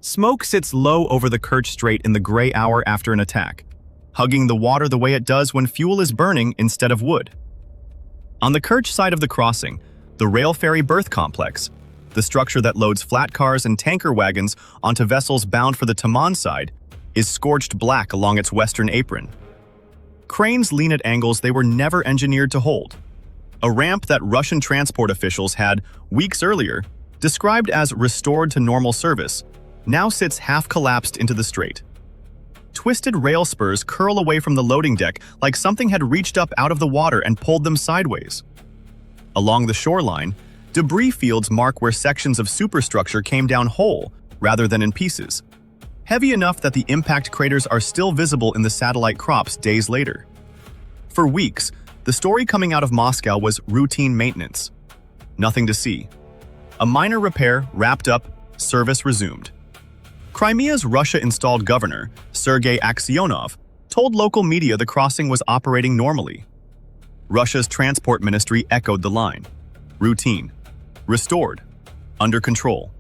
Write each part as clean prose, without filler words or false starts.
Smoke sits low over the Kerch Strait in the gray hour after an attack, hugging the water the way it does when fuel is burning instead of wood. On the Kerch side of the crossing, the rail-ferry berth complex, the structure that loads flatcars and tanker wagons onto vessels bound for the Taman side, is scorched black along its western apron. Cranes lean at angles they were never engineered to hold. A ramp that Russian transport officials had, weeks earlier, described as restored to normal service, now sits half-collapsed into the strait. Twisted rail spurs curl away from the loading deck like something had reached up out of the water and pulled them sideways. Along the shoreline, debris fields mark where sections of superstructure came down whole, rather than in pieces, heavy enough that the impact craters are still visible in the satellite crops days later. For weeks, the story coming out of Moscow was routine maintenance. Nothing to see. A minor repair wrapped up, service resumed. Crimea's Russia-installed governor, Sergei Aksyonov, told local media the crossing was operating normally. Russia's transport ministry echoed the line. Routine. Restored. Under control.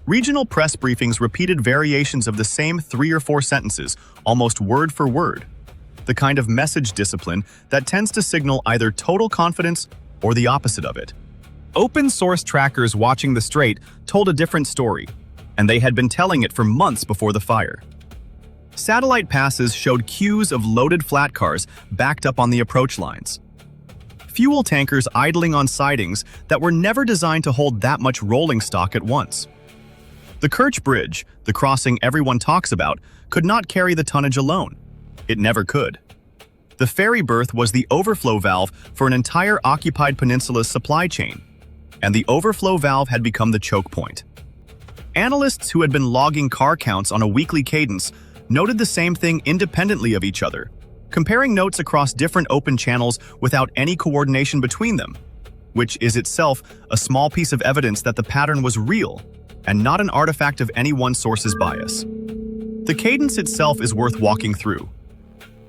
Regional press briefings repeated variations of the same 3 or 4 sentences, almost word for word. The kind of message discipline that tends to signal either total confidence or the opposite of it. Open-source trackers watching the strait told a different story, and they had been telling it for months before the fire. Satellite passes showed queues of loaded flatcars backed up on the approach lines. Fuel tankers idling on sidings that were never designed to hold that much rolling stock at once. The Kerch Bridge, the crossing everyone talks about, could not carry the tonnage alone. It never could. The ferry berth was the overflow valve for an entire occupied peninsula's supply chain, and the overflow valve had become the choke point. Analysts who had been logging car counts on a weekly cadence noted the same thing independently of each other, comparing notes across different open channels without any coordination between them, which is itself a small piece of evidence that the pattern was real and not an artifact of any one source's bias. The cadence itself is worth walking through.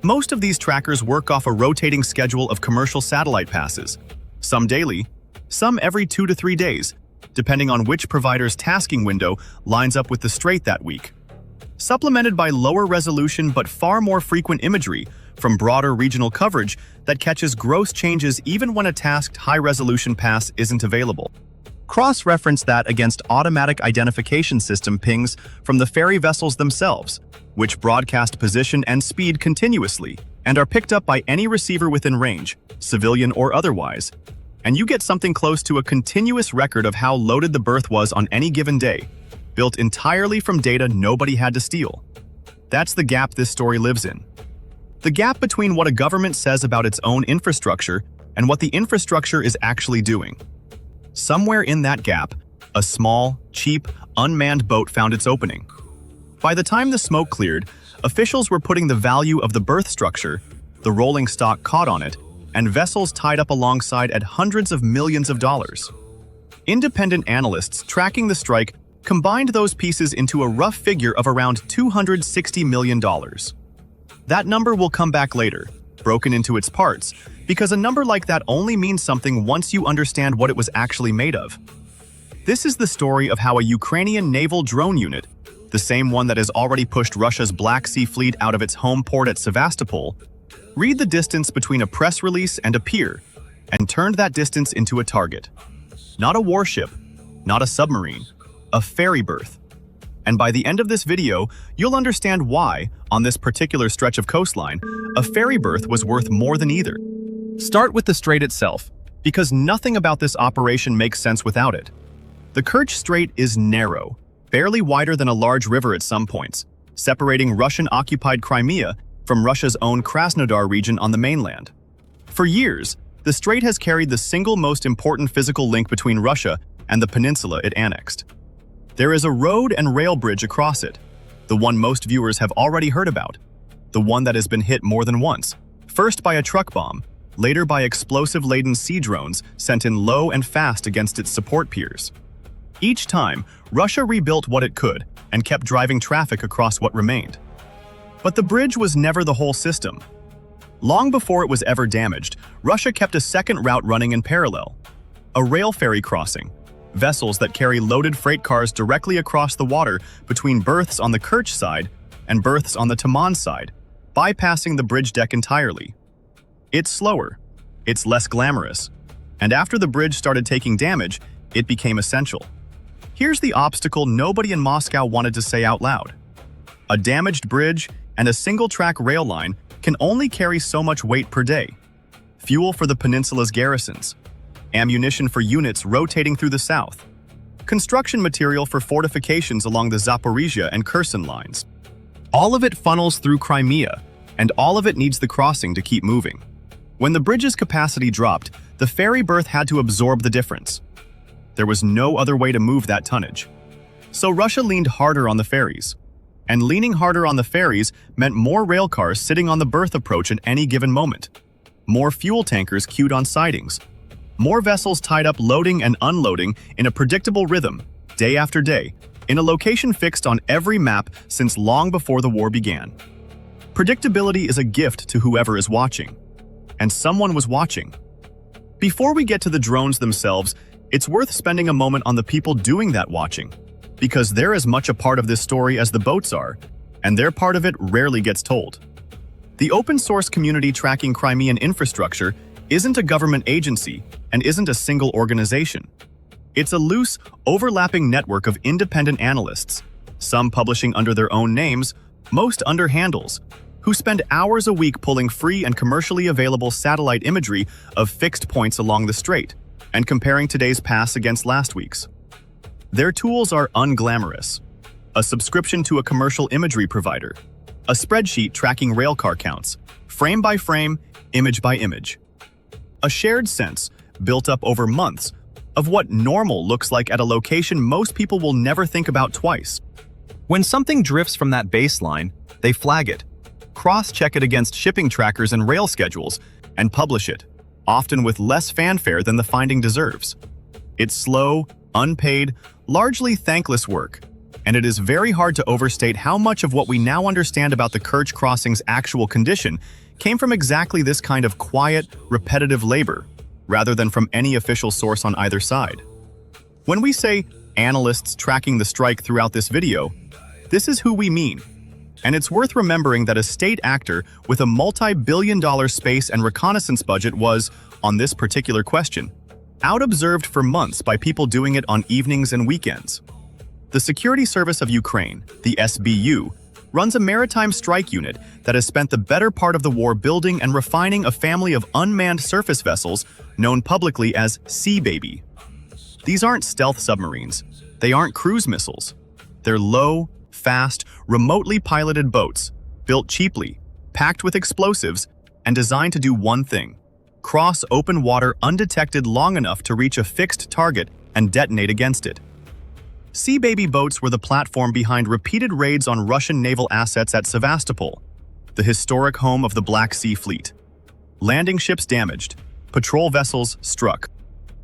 Most of these trackers work off a rotating schedule of commercial satellite passes, some daily, some every 2 to 3 days, depending on which provider's tasking window lines up with the strait that week. Supplemented by lower resolution but far more frequent imagery from broader regional coverage that catches gross changes even when a tasked high-resolution pass isn't available. Cross-reference that against automatic identification system pings from the ferry vessels themselves, which broadcast position and speed continuously and are picked up by any receiver within range, civilian or otherwise, and you get something close to a continuous record of how loaded the berth was on any given day, built entirely from data nobody had to steal. That's the gap this story lives in. The gap between what a government says about its own infrastructure and what the infrastructure is actually doing. Somewhere in that gap, a small, cheap, unmanned boat found its opening. By the time the smoke cleared, officials were putting the value of the berth structure, the rolling stock caught on it, and vessels tied up alongside at hundreds of millions of dollars. Independent analysts tracking the strike combined those pieces into a rough figure of around $260 million. That number will come back later, broken into its parts, because a number like that only means something once you understand what it was actually made of. This is the story of how a Ukrainian naval drone unit, the same one that has already pushed Russia's Black Sea Fleet out of its home port at Sevastopol, read the distance between a press release and a pier, and turned that distance into a target. Not a warship, not a submarine, a ferry berth. And by the end of this video, you'll understand why, on this particular stretch of coastline, a ferry berth was worth more than either. Start with the strait itself, because nothing about this operation makes sense without it. The Kerch Strait is narrow, barely wider than a large river at some points, separating Russian-occupied Crimea from Russia's own Krasnodar region on the mainland. For years, the strait has carried the single most important physical link between Russia and the peninsula it annexed. There is a road and rail bridge across it, the one most viewers have already heard about, the one that has been hit more than once, first by a truck bomb, later by explosive-laden sea drones sent in low and fast against its support piers. Each time, Russia rebuilt what it could and kept driving traffic across what remained. But the bridge was never the whole system. Long before it was ever damaged, Russia kept a second route running in parallel, a rail ferry crossing, vessels that carry loaded freight cars directly across the water between berths on the Kerch side and berths on the Taman side, bypassing the bridge deck entirely. It's slower, it's less glamorous, and after the bridge started taking damage, it became essential. Here's the obstacle nobody in Moscow wanted to say out loud. A damaged bridge and a single-track rail line can only carry so much weight per day. Fuel for the peninsula's garrisons, ammunition for units rotating through the south, construction material for fortifications along the Zaporizhia and Kherson lines. All of it funnels through Crimea, and all of it needs the crossing to keep moving. When the bridge's capacity dropped, the ferry berth had to absorb the difference. There was no other way to move that tonnage. So Russia leaned harder on the ferries. And leaning harder on the ferries meant more railcars sitting on the berth approach at any given moment. More fuel tankers queued on sidings. More vessels tied up loading and unloading in a predictable rhythm, day after day, in a location fixed on every map since long before the war began. Predictability is a gift to whoever is watching. And someone was watching. Before we get to the drones themselves, it's worth spending a moment on the people doing that watching, because they're as much a part of this story as the boats are, and their part of it rarely gets told. The open-source community tracking Crimean infrastructure isn't a government agency and isn't a single organization. It's a loose, overlapping network of independent analysts, some publishing under their own names, most under handles, who spend hours a week pulling free and commercially available satellite imagery of fixed points along the strait and comparing today's pass against last week's. Their tools are unglamorous: a subscription to a commercial imagery provider, a spreadsheet tracking railcar counts, frame by frame, image by image. A shared sense, built up over months, of what normal looks like at a location most people will never think about twice. When something drifts from that baseline, they flag it, cross-check it against shipping trackers and rail schedules, and publish it, often with less fanfare than the finding deserves. It's slow, unpaid, largely thankless work, and it is very hard to overstate how much of what we now understand about the Kerch crossing's actual condition came from exactly this kind of quiet, repetitive labor, rather than from any official source on either side. When we say analysts tracking the strike throughout this video, this is who we mean. And it's worth remembering that a state actor with a multi-billion-dollar space and reconnaissance budget was, on this particular question, out-observed for months by people doing it on evenings and weekends. The Security Service of Ukraine, the SBU, runs a maritime strike unit that has spent the better part of the war building and refining a family of unmanned surface vessels known publicly as Sea Baby. These aren't stealth submarines. They aren't cruise missiles. They're low, fast, remotely piloted boats, built cheaply, packed with explosives, and designed to do one thing: cross open water undetected long enough to reach a fixed target and detonate against it. Sea Baby boats were the platform behind repeated raids on Russian naval assets at Sevastopol, the historic home of the Black Sea Fleet. Landing ships damaged, patrol vessels struck.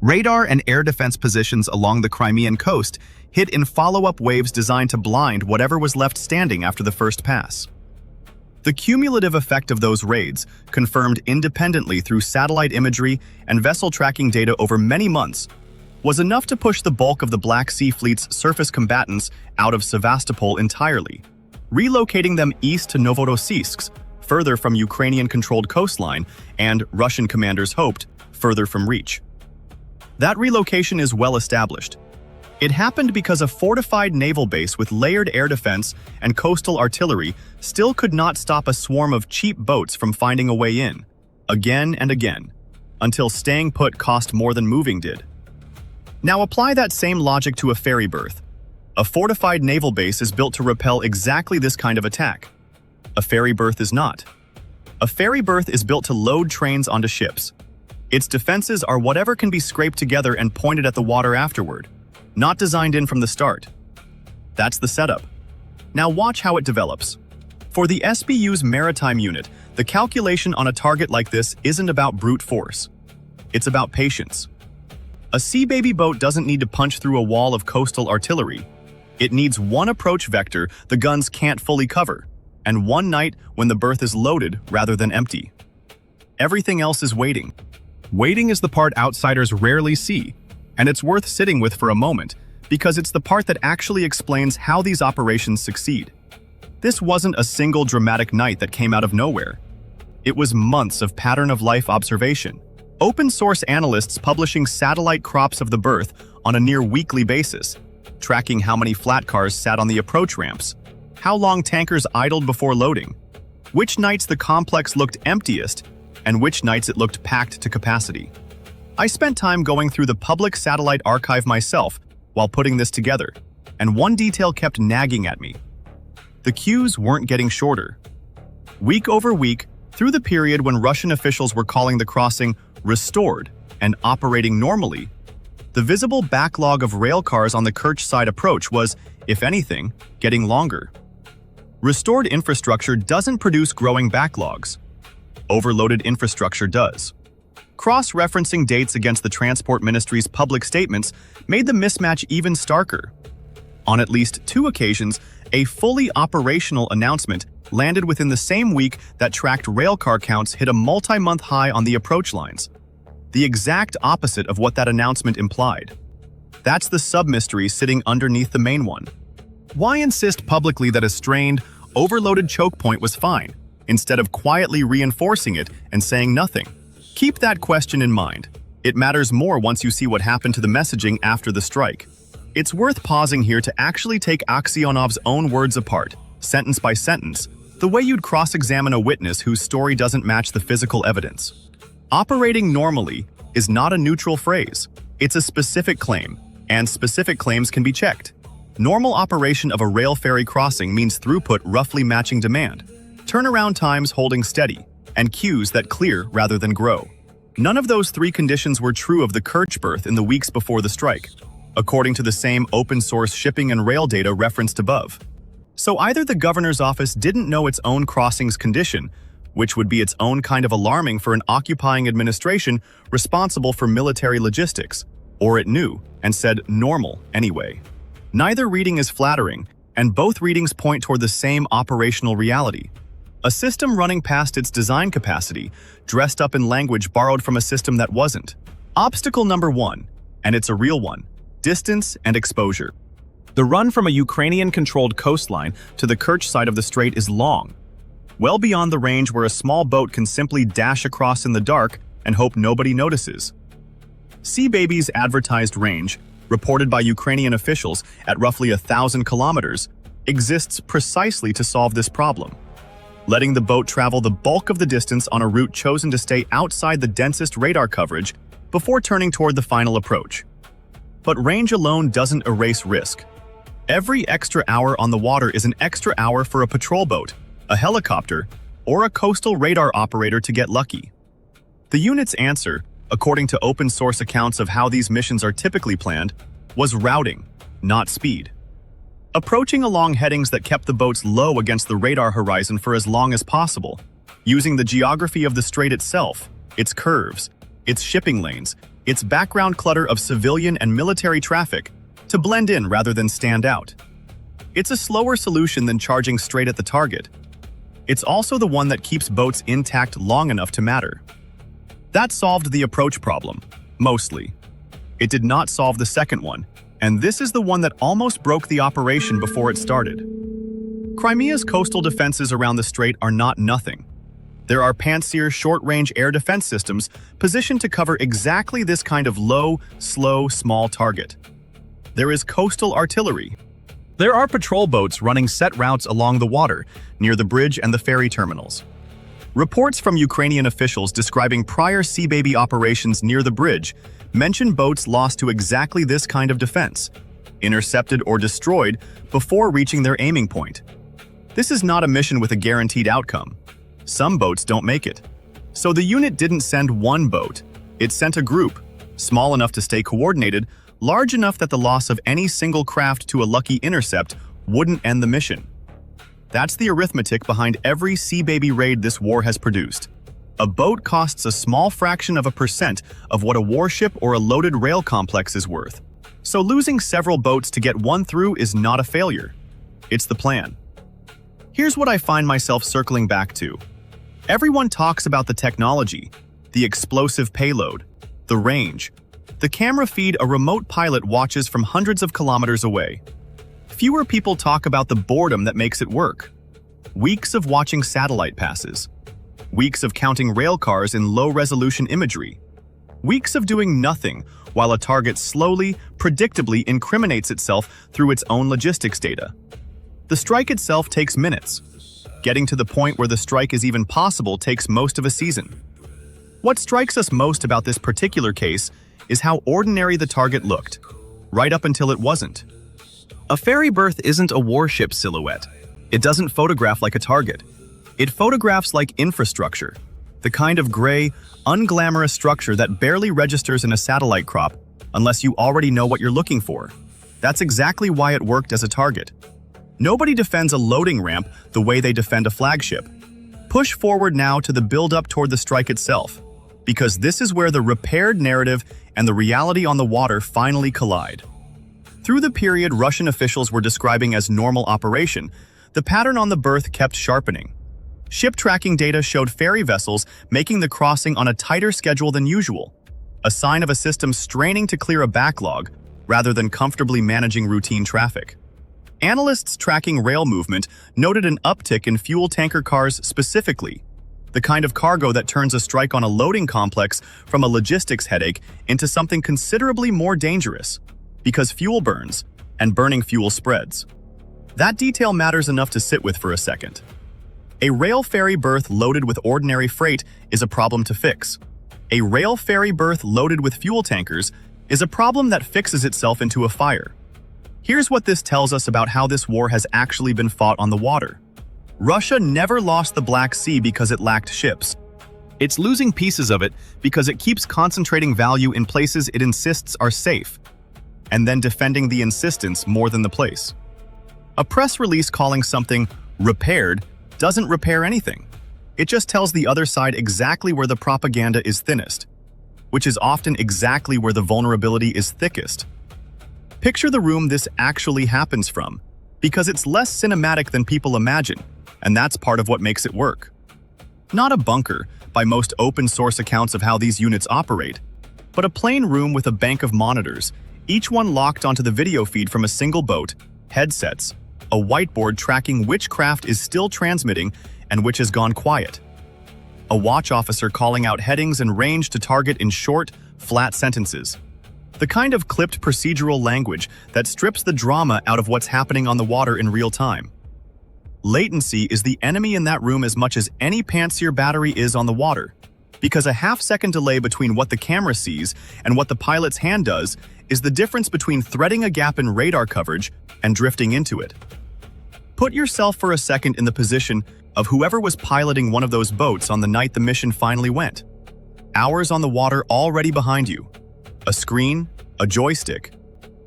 Radar and air defense positions along the Crimean coast hit in follow-up waves designed to blind whatever was left standing after the first pass. The cumulative effect of those raids, confirmed independently through satellite imagery and vessel tracking data over many months, was enough to push the bulk of the Black Sea Fleet's surface combatants out of Sevastopol entirely, relocating them east to Novorossiysk, further from Ukrainian-controlled coastline, and, Russian commanders hoped, further from reach. That relocation is well established. It happened because a fortified naval base with layered air defense and coastal artillery still could not stop a swarm of cheap boats from finding a way in, again and again, until staying put cost more than moving did. Now apply that same logic to a ferry berth. A fortified naval base is built to repel exactly this kind of attack. A ferry berth is not. A ferry berth is built to load trains onto ships. Its defenses are whatever can be scraped together and pointed at the water afterward, not designed in from the start. That's the setup. Now watch how it develops. For the SBU's maritime unit, the calculation on a target like this isn't about brute force. It's about patience. A Sea Baby boat doesn't need to punch through a wall of coastal artillery. It needs one approach vector the guns can't fully cover, and one night when the berth is loaded rather than empty. Everything else is waiting. Waiting is the part outsiders rarely see, and it's worth sitting with for a moment because it's the part that actually explains how these operations succeed. This wasn't a single dramatic night that came out of nowhere. It was months of pattern-of-life observation. Open-source analysts publishing satellite crops of the berth on a near-weekly basis, tracking how many flatcars sat on the approach ramps, how long tankers idled before loading, which nights the complex looked emptiest, and which nights it looked packed to capacity. I spent time going through the public satellite archive myself while putting this together, and one detail kept nagging at me. The queues weren't getting shorter. Week over week, through the period when Russian officials were calling the crossing restored and operating normally, the visible backlog of railcars on the Kerch side approach was, if anything, getting longer. Restored infrastructure doesn't produce growing backlogs. Overloaded infrastructure does. Cross-referencing dates against the Transport Ministry's public statements made the mismatch even starker. On at least 2 occasions, a fully operational announcement landed within the same week that tracked railcar counts hit a multi-month high on the approach lines. The exact opposite of what that announcement implied. That's the sub-mystery sitting underneath the main one. Why insist publicly that a strained, overloaded choke point was fine, instead of quietly reinforcing it and saying nothing? Keep that question in mind. It matters more once you see what happened to the messaging after the strike. It's worth pausing here to actually take Aksionov's own words apart, sentence by sentence, the way you'd cross-examine a witness whose story doesn't match the physical evidence. Operating normally is not a neutral phrase. It's a specific claim, and specific claims can be checked. Normal operation of a rail ferry crossing means throughput roughly matching demand, turnaround times holding steady, and queues that clear rather than grow. None of those 3 conditions were true of the Kerch berth in the weeks before the strike, according to the same open-source shipping and rail data referenced above. So either the governor's office didn't know its own crossing's condition, which would be its own kind of alarming for an occupying administration responsible for military logistics, or it knew and said normal anyway. Neither reading is flattering, and both readings point toward the same operational reality. A system running past its design capacity, dressed up in language borrowed from a system that wasn't. Obstacle number 1, and it's a real one: distance and exposure. The run from a Ukrainian-controlled coastline to the Kerch side of the strait is long, well beyond the range where a small boat can simply dash across in the dark and hope nobody notices. Seababy's advertised range, reported by Ukrainian officials at roughly 1,000 kilometers, exists precisely to solve this problem, letting the boat travel the bulk of the distance on a route chosen to stay outside the densest radar coverage before turning toward the final approach. But range alone doesn't erase risk. Every extra hour on the water is an extra hour for a patrol boat, a helicopter, or a coastal radar operator to get lucky. The unit's answer, according to open-source accounts of how these missions are typically planned, was routing, not speed. Approaching along headings that kept the boats low against the radar horizon for as long as possible, using the geography of the strait itself, its curves, its shipping lanes, its background clutter of civilian and military traffic, to blend in rather than stand out. It's a slower solution than charging straight at the target. It's also the one that keeps boats intact long enough to matter. That solved the approach problem, mostly. It did not solve the second one, and this is the one that almost broke the operation before it started. Crimea's coastal defenses around the strait are not nothing. There are Pantsir short-range air defense systems positioned to cover exactly this kind of low, slow, small target. There is coastal artillery. There are patrol boats running set routes along the water, near the bridge and the ferry terminals. Reports from Ukrainian officials describing prior Seababy operations near the bridge mention boats lost to exactly this kind of defense, intercepted or destroyed before reaching their aiming point. This is not a mission with a guaranteed outcome. Some boats don't make it. So the unit didn't send one boat. It sent a group, small enough to stay coordinated, large enough that the loss of any single craft to a lucky intercept wouldn't end the mission. That's the arithmetic behind every Seababy raid this war has produced. A boat costs a small fraction of a percent of what a warship or a loaded rail complex is worth. So losing several boats to get one through is not a failure. It's the plan. Here's what I find myself circling back to. Everyone talks about the technology, the explosive payload, the range, The camera feed a remote pilot watches from hundreds of kilometers away. Fewer people talk about the boredom that makes it work. Weeks of watching satellite passes. Weeks of counting rail cars in low-resolution imagery. Weeks of doing nothing while a target slowly, predictably incriminates itself through its own logistics data. The strike itself takes minutes. Getting to the point where the strike is even possible takes most of a season. What strikes us most about this particular case is how ordinary the target looked, right up until it wasn't. A ferry berth isn't a warship silhouette. It doesn't photograph like a target. It photographs like infrastructure, the kind of gray, unglamorous structure that barely registers in a satellite crop unless you already know what you're looking for. That's exactly why it worked as a target. Nobody defends a loading ramp the way they defend a flagship. Push forward now to the build-up toward the strike itself, because this is where the repaired narrative and the reality on the water finally collide. Through the period Russian officials were describing as normal operation, the pattern on the berth kept sharpening. Ship tracking data showed ferry vessels making the crossing on a tighter schedule than usual, a sign of a system straining to clear a backlog rather than comfortably managing routine traffic. Analysts tracking rail movement noted an uptick in fuel tanker cars specifically, the kind of cargo that turns a strike on a loading complex from a logistics headache into something considerably more dangerous, because fuel burns, and burning fuel spreads. That detail matters enough to sit with for a second. A rail ferry berth loaded with ordinary freight is a problem to fix. A rail ferry berth loaded with fuel tankers is a problem that fixes itself into a fire. Here's what this tells us about how this war has actually been fought on the water. Russia never lost the Black Sea because it lacked ships. It's losing pieces of it because it keeps concentrating value in places it insists are safe, and then defending the insistence more than the place. A press release calling something repaired doesn't repair anything. It just tells the other side exactly where the propaganda is thinnest, which is often exactly where the vulnerability is thickest. Picture the room this actually happens from, because it's less cinematic than people imagine, and that's part of what makes it work. Not a bunker, by most open-source accounts of how these units operate, but a plain room with a bank of monitors, each one locked onto the video feed from a single boat, headsets, a whiteboard tracking which craft is still transmitting and which has gone quiet. A watch officer calling out headings and range to target in short, flat sentences. The kind of clipped procedural language that strips the drama out of what's happening on the water in real time. Latency is the enemy in that room as much as any pantsir battery is on the water, because a half-second delay between what the camera sees and what the pilot's hand does is the difference between threading a gap in radar coverage and drifting into it. Put yourself for a second in the position of whoever was piloting one of those boats on the night the mission finally went. Hours on the water already behind you. A screen, a joystick,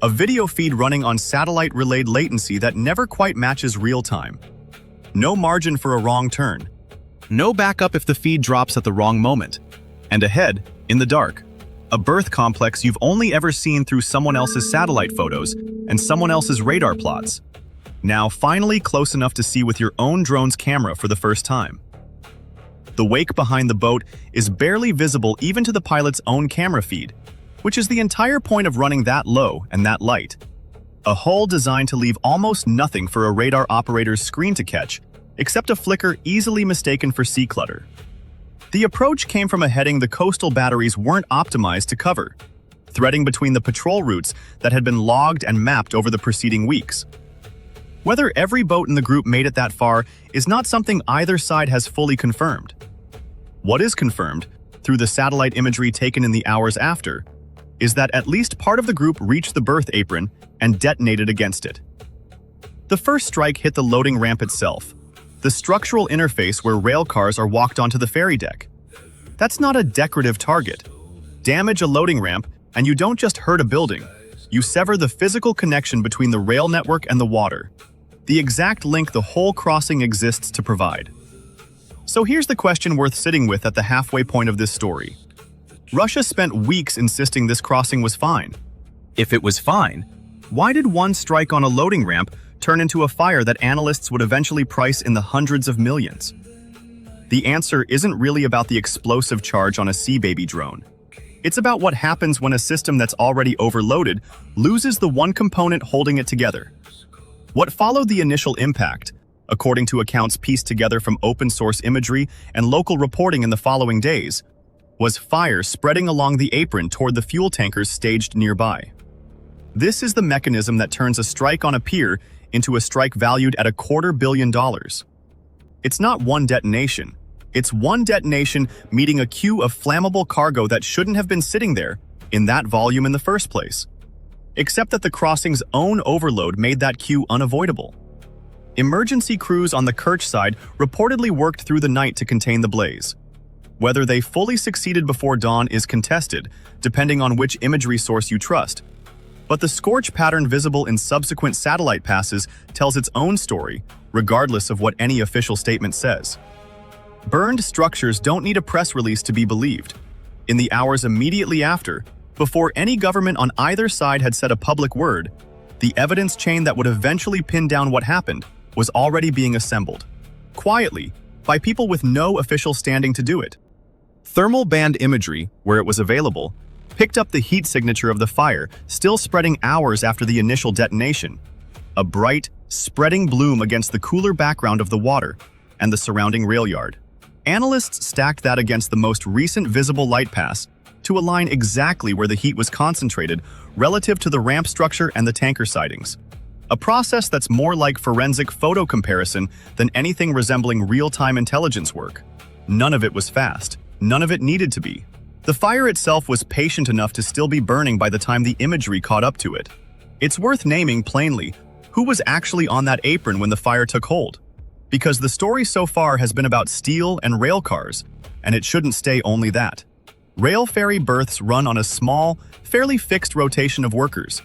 a video feed running on satellite-relayed latency that never quite matches real-time. No margin for a wrong turn. No backup if the feed drops at the wrong moment. And ahead, in the dark, a berth complex you've only ever seen through someone else's satellite photos and someone else's radar plots. Now finally close enough to see with your own drone's camera for the first time. The wake behind the boat is barely visible even to the pilot's own camera feed, which is the entire point of running that low and that light. A hull designed to leave almost nothing for a radar operator's screen to catch, except a flicker easily mistaken for sea clutter. The approach came from a heading the coastal batteries weren't optimized to cover, threading between the patrol routes that had been logged and mapped over the preceding weeks. Whether every boat in the group made it that far is not something either side has fully confirmed. What is confirmed, through the satellite imagery taken in the hours after, is that at least part of the group reached the berth apron and detonated against it. The first strike hit the loading ramp itself, the structural interface where rail cars are walked onto the ferry deck. That's not a decorative target. Damage a loading ramp, and you don't just hurt a building, you sever the physical connection between the rail network and the water, the exact link the whole crossing exists to provide. So here's the question worth sitting with at the halfway point of this story. Russia spent weeks insisting this crossing was fine. If it was fine, why did one strike on a loading ramp turn into a fire that analysts would eventually price in the hundreds of millions? The answer isn't really about the explosive charge on a Sea Baby drone. It's about what happens when a system that's already overloaded loses the one component holding it together. What followed the initial impact, according to accounts pieced together from open-source imagery and local reporting in the following days, was fire spreading along the apron toward the fuel tankers staged nearby. This is the mechanism that turns a strike on a pier into a strike valued at $250 million. It's not one detonation. It's one detonation meeting a queue of flammable cargo that shouldn't have been sitting there in that volume in the first place. Except that the crossing's own overload made that queue unavoidable. Emergency crews on the Kerch side reportedly worked through the night to contain the blaze. Whether they fully succeeded before dawn is contested, depending on which imagery source you trust. But the scorch pattern visible in subsequent satellite passes tells its own story, regardless of what any official statement says. Burned structures don't need a press release to be believed. In the hours immediately after, before any government on either side had said a public word, the evidence chain that would eventually pin down what happened was already being assembled, quietly, by people with no official standing to do it. Thermal band imagery, where it was available, picked up the heat signature of the fire, still spreading hours after the initial detonation. A bright, spreading bloom against the cooler background of the water and the surrounding rail yard. Analysts stacked that against the most recent visible light pass to align exactly where the heat was concentrated relative to the ramp structure and the tanker sidings. A process that's more like forensic photo comparison than anything resembling real-time intelligence work. None of it was fast. None of it needed to be. The fire itself was patient enough to still be burning by the time the imagery caught up to it. It's worth naming plainly who was actually on that apron when the fire took hold. Because the story so far has been about steel and rail cars, and it shouldn't stay only that. Rail-ferry berths run on a small, fairly fixed rotation of workers.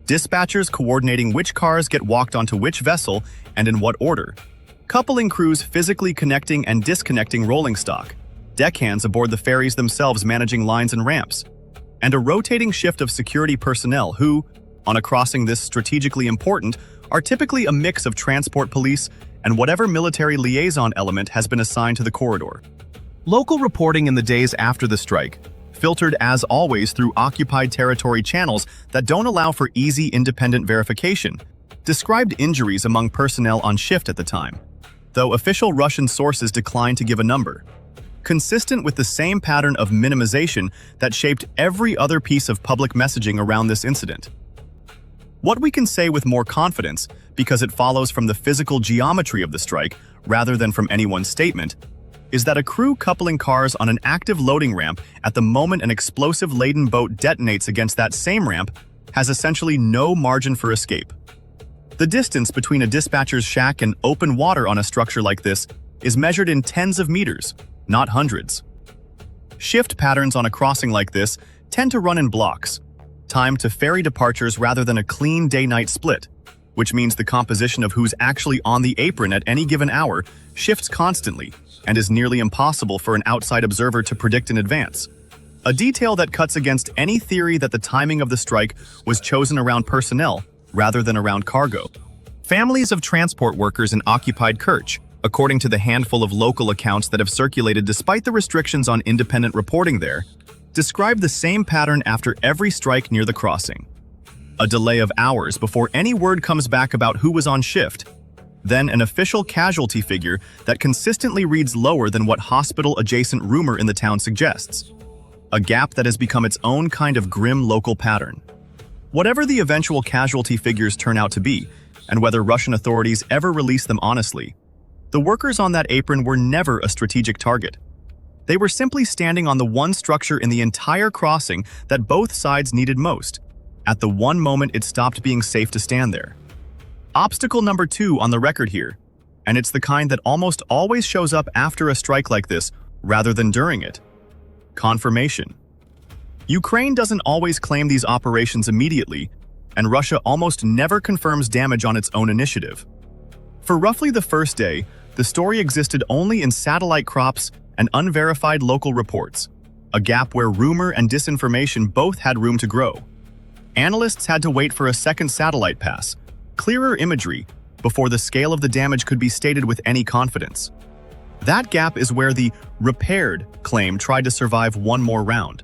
Dispatchers coordinating which cars get walked onto which vessel and in what order. Coupling crews physically connecting and disconnecting rolling stock. Deckhands aboard the ferries themselves managing lines and ramps. And a rotating shift of security personnel who, on a crossing this strategically important, are typically a mix of transport police and whatever military liaison element has been assigned to the corridor. Local reporting in the days after the strike, filtered as always through occupied territory channels that don't allow for easy independent verification, described injuries among personnel on shift at the time, though official Russian sources declined to give a number. Consistent with the same pattern of minimization that shaped every other piece of public messaging around this incident. What we can say with more confidence, because it follows from the physical geometry of the strike rather than from anyone's statement, is that a crew coupling cars on an active loading ramp at the moment an explosive-laden boat detonates against that same ramp has essentially no margin for escape. The distance between a dispatcher's shack and open water on a structure like this is measured in tens of meters, not hundreds. Shift patterns on a crossing like this tend to run in blocks, timed to ferry departures rather than a clean day-night split, which means the composition of who's actually on the apron at any given hour shifts constantly and is nearly impossible for an outside observer to predict in advance. A detail that cuts against any theory that the timing of the strike was chosen around personnel rather than around cargo. Families of transport workers in occupied Kerch, according to the handful of local accounts that have circulated despite the restrictions on independent reporting there, describe the same pattern after every strike near the crossing. A delay of hours before any word comes back about who was on shift, then an official casualty figure that consistently reads lower than what hospital-adjacent rumor in the town suggests. A gap that has become its own kind of grim local pattern. Whatever the eventual casualty figures turn out to be, and whether Russian authorities ever release them honestly, the workers on that apron were never a strategic target. They were simply standing on the one structure in the entire crossing that both sides needed most, at the one moment it stopped being safe to stand there. Obstacle number 2 on the record here, and it's the kind that almost always shows up after a strike like this rather than during it. Confirmation. Ukraine doesn't always claim these operations immediately, and Russia almost never confirms damage on its own initiative. For roughly the first day, the story existed only in satellite crops and unverified local reports, a gap where rumor and disinformation both had room to grow. Analysts had to wait for a second satellite pass, clearer imagery, before the scale of the damage could be stated with any confidence. That gap is where the repaired claim tried to survive one more round.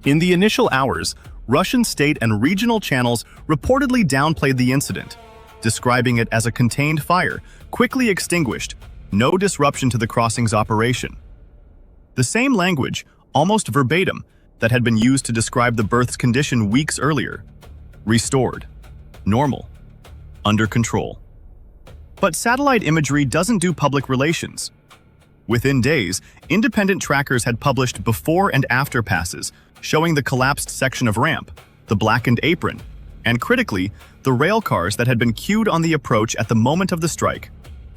In the initial hours, Russian state and regional channels reportedly downplayed the incident, describing it as a contained fire, quickly extinguished, no disruption to the crossing's operation. The same language, almost verbatim, that had been used to describe the berth's condition weeks earlier. Restored. Normal. Under control. But satellite imagery doesn't do public relations. Within days, independent trackers had published before and after passes, showing the collapsed section of ramp, the blackened apron, and critically, the rail cars that had been queued on the approach at the moment of the strike,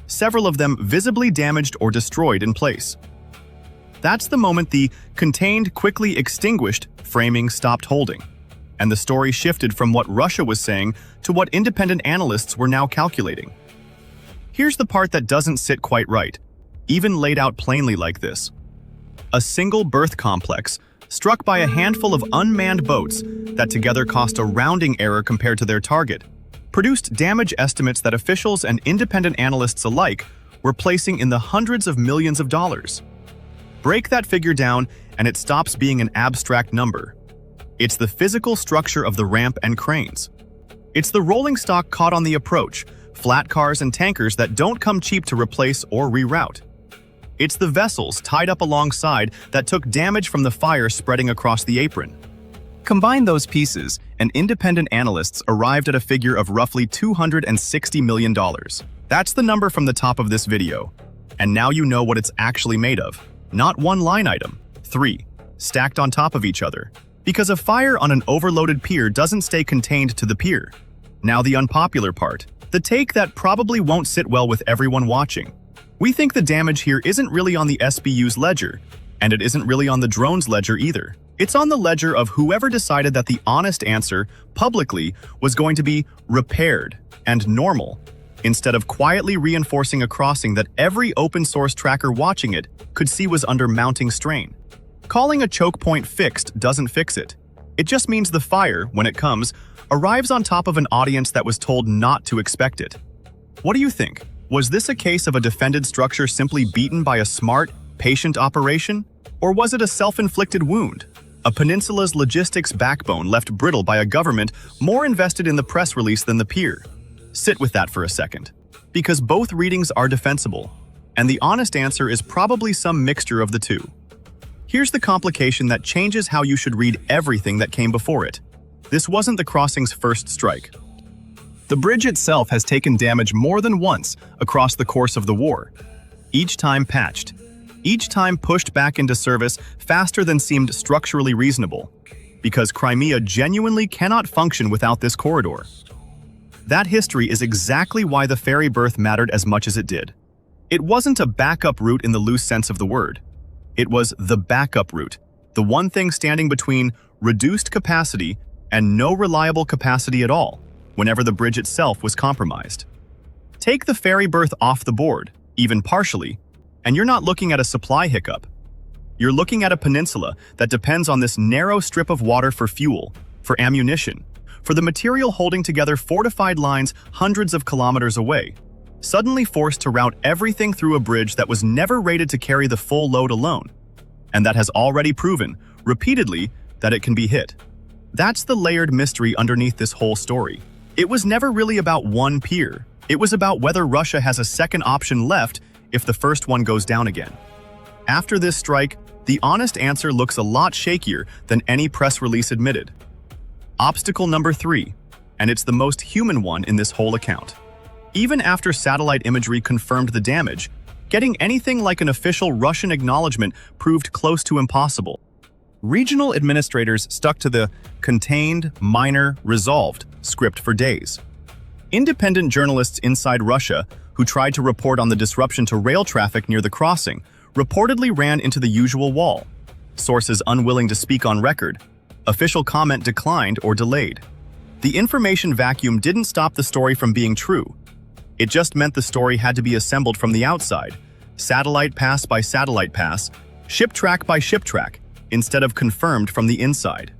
several of them visibly damaged or destroyed in place. That's the moment the contained, quickly extinguished framing stopped holding, and the story shifted from what Russia was saying to what independent analysts were now calculating. Here's the part that doesn't sit quite right, even laid out plainly like this. A single berth complex, struck by a handful of unmanned boats that together cost a rounding error compared to their target, produced damage estimates that officials and independent analysts alike were placing in the hundreds of millions of dollars. Break that figure down and it stops being an abstract number. It's the physical structure of the ramp and cranes. It's the rolling stock caught on the approach, flat cars and tankers that don't come cheap to replace or reroute. It's the vessels tied up alongside that took damage from the fire spreading across the apron. Combine those pieces, and independent analysts arrived at a figure of roughly $260 million. That's the number from the top of this video. And now you know what it's actually made of. Not one line item, 3, stacked on top of each other. Because a fire on an overloaded pier doesn't stay contained to the pier. Now the unpopular part, the take that probably won't sit well with everyone watching. We think the damage here isn't really on the SBU's ledger, and it isn't really on the drone's ledger either. It's on the ledger of whoever decided that the honest answer, publicly, was going to be repaired and normal, instead of quietly reinforcing a crossing that every open-source tracker watching it could see was under mounting strain. Calling a choke point fixed doesn't fix it. It just means the fire, when it comes, arrives on top of an audience that was told not to expect it. What do you think? Was this a case of a defended structure simply beaten by a smart, patient operation? Or was it a self-inflicted wound? A peninsula's logistics backbone left brittle by a government more invested in the press release than the pier? Sit with that for a second. Because both readings are defensible, and the honest answer is probably some mixture of the two. Here's the complication that changes how you should read everything that came before it. This wasn't the crossing's first strike. The bridge itself has taken damage more than once across the course of the war. Each time patched. Each time pushed back into service faster than seemed structurally reasonable. Because Crimea genuinely cannot function without this corridor. That history is exactly why the ferry berth mattered as much as it did. It wasn't a backup route in the loose sense of the word. It was the backup route, the one thing standing between reduced capacity and no reliable capacity at all, whenever the bridge itself was compromised. Take the ferry berth off the board, even partially, and you're not looking at a supply hiccup. You're looking at a peninsula that depends on this narrow strip of water for fuel, for ammunition, for the material holding together fortified lines hundreds of kilometers away, suddenly forced to route everything through a bridge that was never rated to carry the full load alone, and that has already proven, repeatedly, that it can be hit. That's the layered mystery underneath this whole story. It was never really about one pier. It was about whether Russia has a second option left if the first one goes down again. After this strike, the honest answer looks a lot shakier than any press release admitted. Obstacle number 3, and it's the most human one in this whole account. Even after satellite imagery confirmed the damage, getting anything like an official Russian acknowledgement proved close to impossible. Regional administrators stuck to the contained, minor, resolved script for days. Independent journalists inside Russia, who tried to report on the disruption to rail traffic near the crossing, reportedly ran into the usual wall. Sources unwilling to speak on record. Official comment declined or delayed. The information vacuum didn't stop the story from being true. It just meant the story had to be assembled from the outside, satellite pass by satellite pass, ship track by ship track, instead of confirmed from the inside.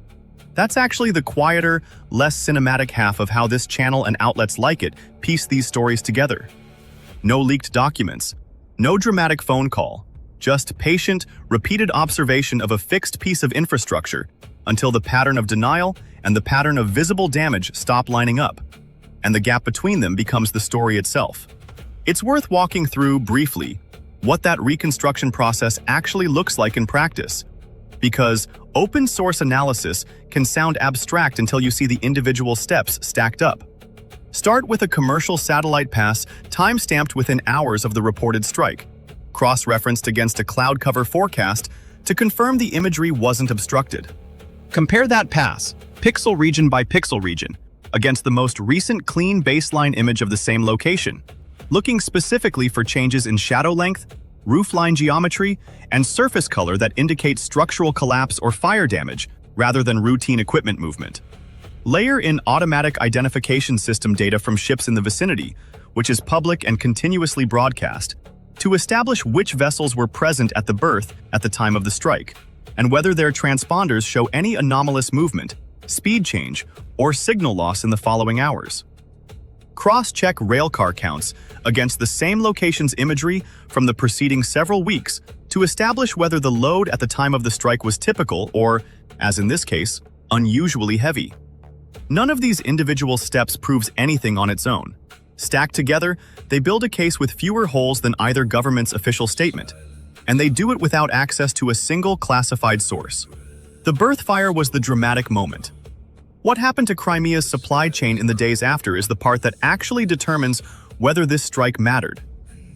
That's actually the quieter, less cinematic half of how this channel and outlets like it piece these stories together. No leaked documents, no dramatic phone call, just patient, repeated observation of a fixed piece of infrastructure until the pattern of denial and the pattern of visible damage stop lining up, and the gap between them becomes the story itself. It's worth walking through, briefly, what that reconstruction process actually looks like in practice, because open-source analysis can sound abstract until you see the individual steps stacked up. Start with a commercial satellite pass time-stamped within hours of the reported strike, cross-referenced against a cloud cover forecast to confirm the imagery wasn't obstructed. Compare that pass, pixel region by pixel region, against the most recent clean baseline image of the same location, looking specifically for changes in shadow length, roofline geometry, and surface color that indicate structural collapse or fire damage rather than routine equipment movement. Layer in automatic identification system data from ships in the vicinity, which is public and continuously broadcast, to establish which vessels were present at the berth at the time of the strike, and whether their transponders show any anomalous movement, speed change, or signal loss in the following hours. Cross-check railcar counts against the same location's imagery from the preceding several weeks to establish whether the load at the time of the strike was typical or, as in this case, unusually heavy. None of these individual steps proves anything on its own. Stacked together, they build a case with fewer holes than either government's official statement, and they do it without access to a single classified source. The berth fire was the dramatic moment. What happened to Crimea's supply chain in the days after is the part that actually determines whether this strike mattered.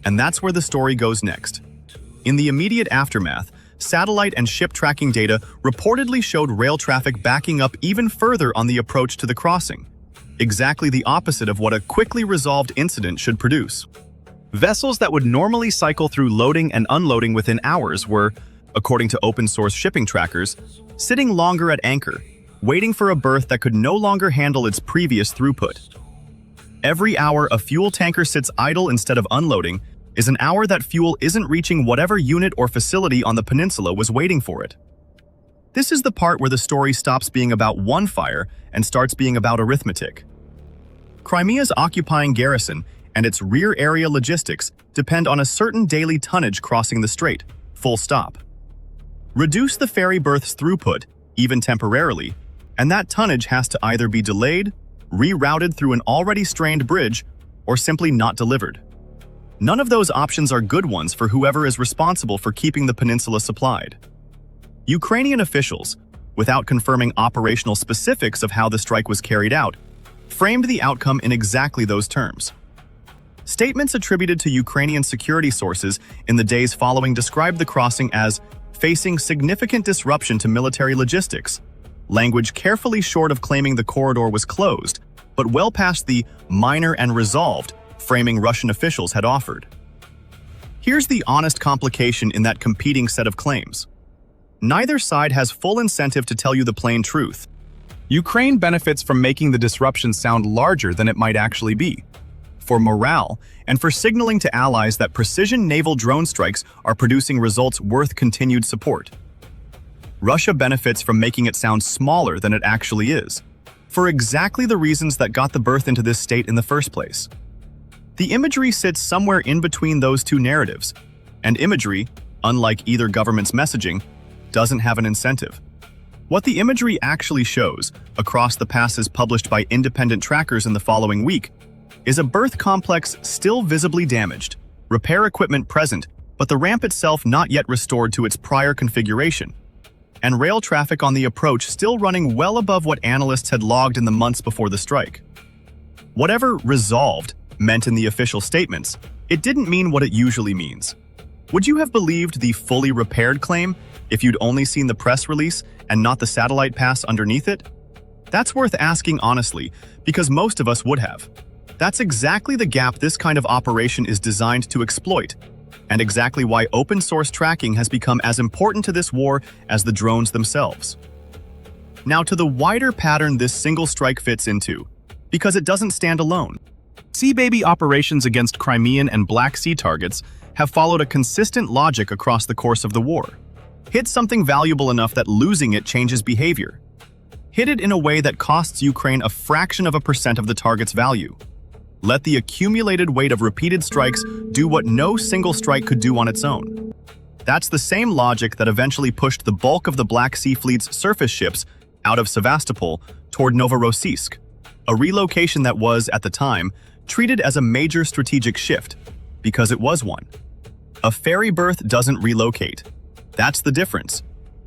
And that's where the story goes next. In the immediate aftermath, satellite and ship tracking data reportedly showed rail traffic backing up even further on the approach to the crossing, exactly the opposite of what a quickly resolved incident should produce. Vessels that would normally cycle through loading and unloading within hours were, according to open-source shipping trackers, sitting longer at anchor, waiting for a berth that could no longer handle its previous throughput. Every hour a fuel tanker sits idle instead of unloading is an hour that fuel isn't reaching whatever unit or facility on the peninsula was waiting for it. This is the part where the story stops being about one fire and starts being about arithmetic. Crimea's occupying garrison and its rear area logistics depend on a certain daily tonnage crossing the strait, full stop. Reduce the ferry berth's throughput, even temporarily, and that tonnage has to either be delayed, rerouted through an already strained bridge, or simply not delivered. None of those options are good ones for whoever is responsible for keeping the peninsula supplied. Ukrainian officials, without confirming operational specifics of how the strike was carried out, framed the outcome in exactly those terms. Statements attributed to Ukrainian security sources in the days following described the crossing as facing significant disruption to military logistics, language carefully short of claiming the corridor was closed, but well past the minor and resolved framing Russian officials had offered. Here's the honest complication in that competing set of claims. Neither side has full incentive to tell you the plain truth. Ukraine benefits from making the disruption sound larger than it might actually be, for morale and for signaling to allies that precision naval drone strikes are producing results worth continued support. Russia benefits from making it sound smaller than it actually is, for exactly the reasons that got the berth into this state in the first place. The imagery sits somewhere in between those two narratives, and imagery, unlike either government's messaging, doesn't have an incentive. What the imagery actually shows, across the passes published by independent trackers in the following week, is a berth complex still visibly damaged, repair equipment present, but the ramp itself not yet restored to its prior configuration, and rail traffic on the approach still running well above what analysts had logged in the months before the strike. Whatever "resolved" meant in the official statements, it didn't mean what it usually means. Would you have believed the "fully repaired" claim if you'd only seen the press release and not the satellite pass underneath it? That's worth asking honestly, because most of us would have. That's exactly the gap this kind of operation is designed to exploit, and exactly why open-source tracking has become as important to this war as the drones themselves. Now to the wider pattern this single strike fits into, because it doesn't stand alone. Sea Baby operations against Crimean and Black Sea targets have followed a consistent logic across the course of the war. Hit something valuable enough that losing it changes behavior. Hit it in a way that costs Ukraine a fraction of a percent of the target's value. Let the accumulated weight of repeated strikes do what no single strike could do on its own. That's the same logic that eventually pushed the bulk of the Black Sea Fleet's surface ships out of Sevastopol toward Novorossiysk, a relocation that was, at the time, treated as a major strategic shift, because it was one. A ferry berth doesn't relocate. That's the difference.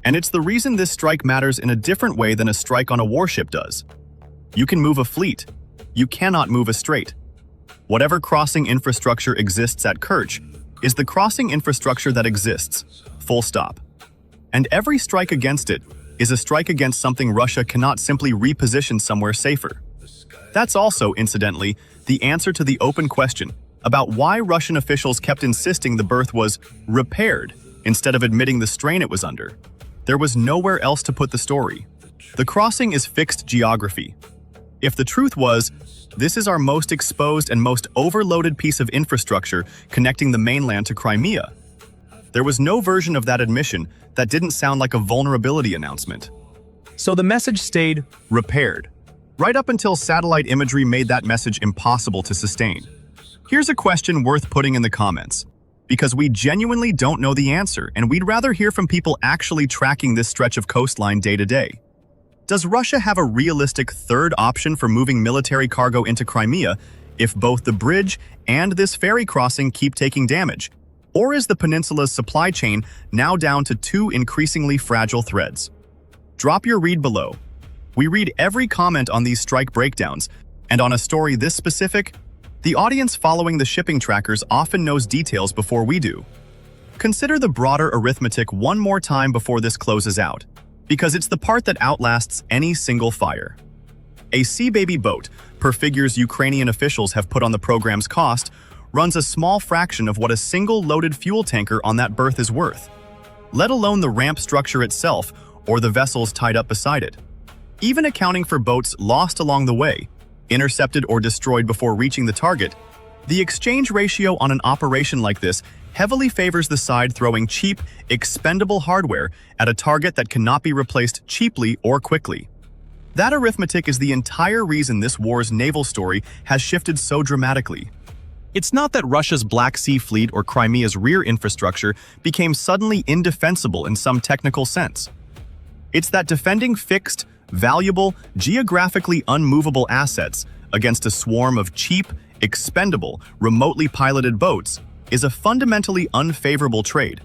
And it's the reason this strike matters in a different way than a strike on a warship does. You can move a fleet. You cannot move a strait. Whatever crossing infrastructure exists at Kerch is the crossing infrastructure that exists, full stop. And every strike against it is a strike against something Russia cannot simply reposition somewhere safer. That's also, incidentally, the answer to the open question about why Russian officials kept insisting the berth was repaired instead of admitting the strain it was under. There was nowhere else to put the story. The crossing is fixed geography. If the truth was, this is our most exposed and most overloaded piece of infrastructure connecting the mainland to Crimea, there was no version of that admission that didn't sound like a vulnerability announcement. So the message stayed repaired, right up until satellite imagery made that message impossible to sustain. Here's a question worth putting in the comments, because we genuinely don't know the answer, and we'd rather hear from people actually tracking this stretch of coastline day to day. Does Russia have a realistic third option for moving military cargo into Crimea if both the bridge and this ferry crossing keep taking damage? Or is the peninsula's supply chain now down to two increasingly fragile threads? Drop your read below. We read every comment on these strike breakdowns, and on a story this specific, the audience following the shipping trackers often knows details before we do. Consider the broader arithmetic one more time before this closes out, because it's the part that outlasts any single fire. A Sea Baby boat, per figures Ukrainian officials have put on the program's cost, runs a small fraction of what a single loaded fuel tanker on that berth is worth, let alone the ramp structure itself or the vessels tied up beside it. Even accounting for boats lost along the way, intercepted or destroyed before reaching the target, the exchange ratio on an operation like this heavily favors the side throwing cheap, expendable hardware at a target that cannot be replaced cheaply or quickly. That arithmetic is the entire reason this war's naval story has shifted so dramatically. It's not that Russia's Black Sea Fleet or Crimea's rear infrastructure became suddenly indefensible in some technical sense. It's that defending fixed, valuable, geographically unmovable assets against a swarm of cheap, expendable, remotely piloted boats is a fundamentally unfavorable trade,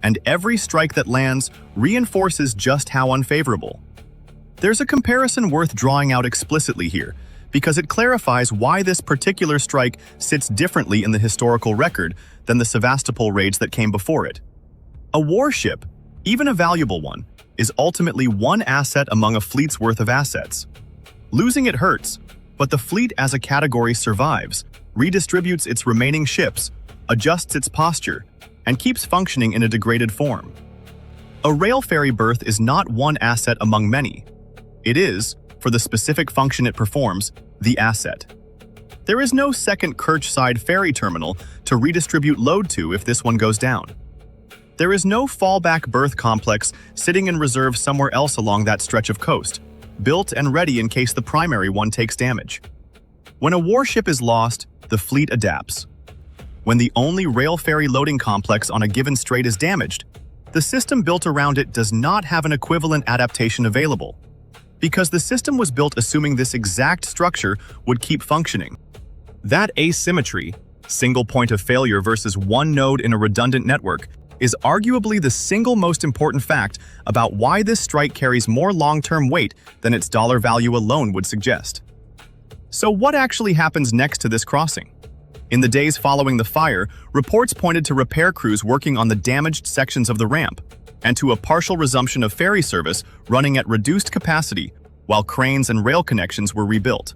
and every strike that lands reinforces just how unfavorable. There's a comparison worth drawing out explicitly here, because it clarifies why this particular strike sits differently in the historical record than the Sevastopol raids that came before it. A warship, even a valuable one, is ultimately one asset among a fleet's worth of assets. Losing it hurts, but the fleet as a category survives, redistributes its remaining ships, adjusts its posture, and keeps functioning in a degraded form. A rail-ferry berth is not one asset among many. It is, for the specific function it performs, the asset. There is no second Kerch-side ferry terminal to redistribute load to if this one goes down. There is no fallback berth complex sitting in reserve somewhere else along that stretch of coast, built and ready in case the primary one takes damage. When a warship is lost, the fleet adapts. When the only rail ferry loading complex on a given strait is damaged, the system built around it does not have an equivalent adaptation available, because the system was built assuming this exact structure would keep functioning. That asymmetry, single point of failure versus one node in a redundant network, is arguably the single most important fact about why this strike carries more long-term weight than its dollar value alone would suggest. So what actually happens next to this crossing? In the days following the fire, reports pointed to repair crews working on the damaged sections of the ramp, and to a partial resumption of ferry service running at reduced capacity while cranes and rail connections were rebuilt.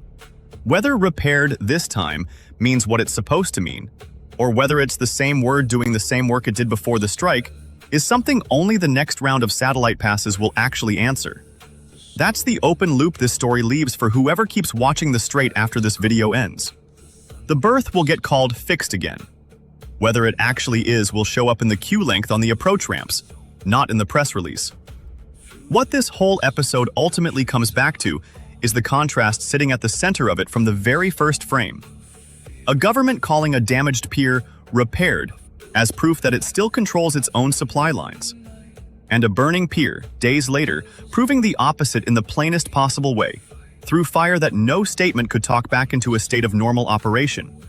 Whether repaired this time means what it's supposed to mean, or whether it's the same word doing the same work it did before the strike, is something only the next round of satellite passes will actually answer. That's the open loop this story leaves for whoever keeps watching the strait after this video ends. The berth will get called fixed again. Whether it actually is will show up in the queue length on the approach ramps, not in the press release. What this whole episode ultimately comes back to is the contrast sitting at the center of it from the very first frame. A government calling a damaged pier repaired as proof that it still controls its own supply lines. and a burning pier days later, proving the opposite in the plainest possible way, through fire that no statement could talk back into a state of normal operation.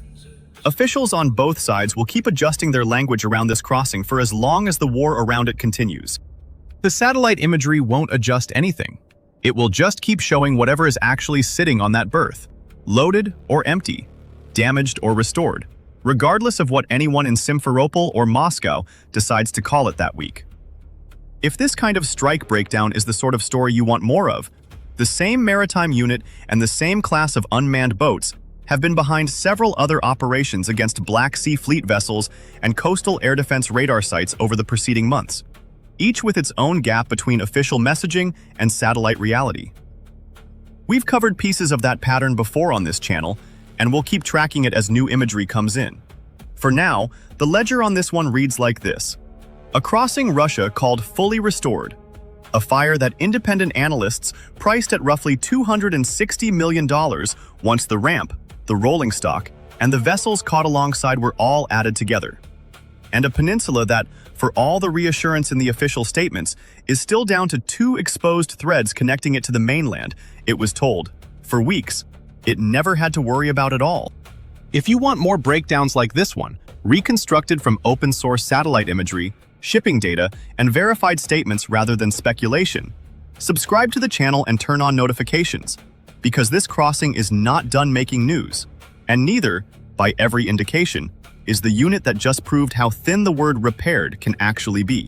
Officials on both sides will keep adjusting their language around this crossing for as long as the war around it continues. The satellite imagery won't adjust anything. It will just keep showing whatever is actually sitting on that berth, loaded or empty, damaged or restored, regardless of what anyone in Simferopol or Moscow decides to call it that week. If this kind of strike breakdown is the sort of story you want more of, the same maritime unit and the same class of unmanned boats have been behind several other operations against Black Sea Fleet vessels and coastal air defense radar sites over the preceding months, each with its own gap between official messaging and satellite reality. We've covered pieces of that pattern before on this channel, and we'll keep tracking it as new imagery comes in. For now, the ledger on this one reads like this. A crossing Russia called fully restored. A fire that independent analysts priced at roughly $260 million once the ramp, the rolling stock, and the vessels caught alongside were all added together. And a peninsula that, for all the reassurance in the official statements, is still down to 2 exposed threads connecting it to the mainland, it was told, for weeks, it never had to worry about at all. If you want more breakdowns like this one, reconstructed from open-source satellite imagery, shipping data, and verified statements rather than speculation, subscribe to the channel and turn on notifications, because this crossing is not done making news, and neither, by every indication, is the unit that just proved how thin the word repaired can actually be.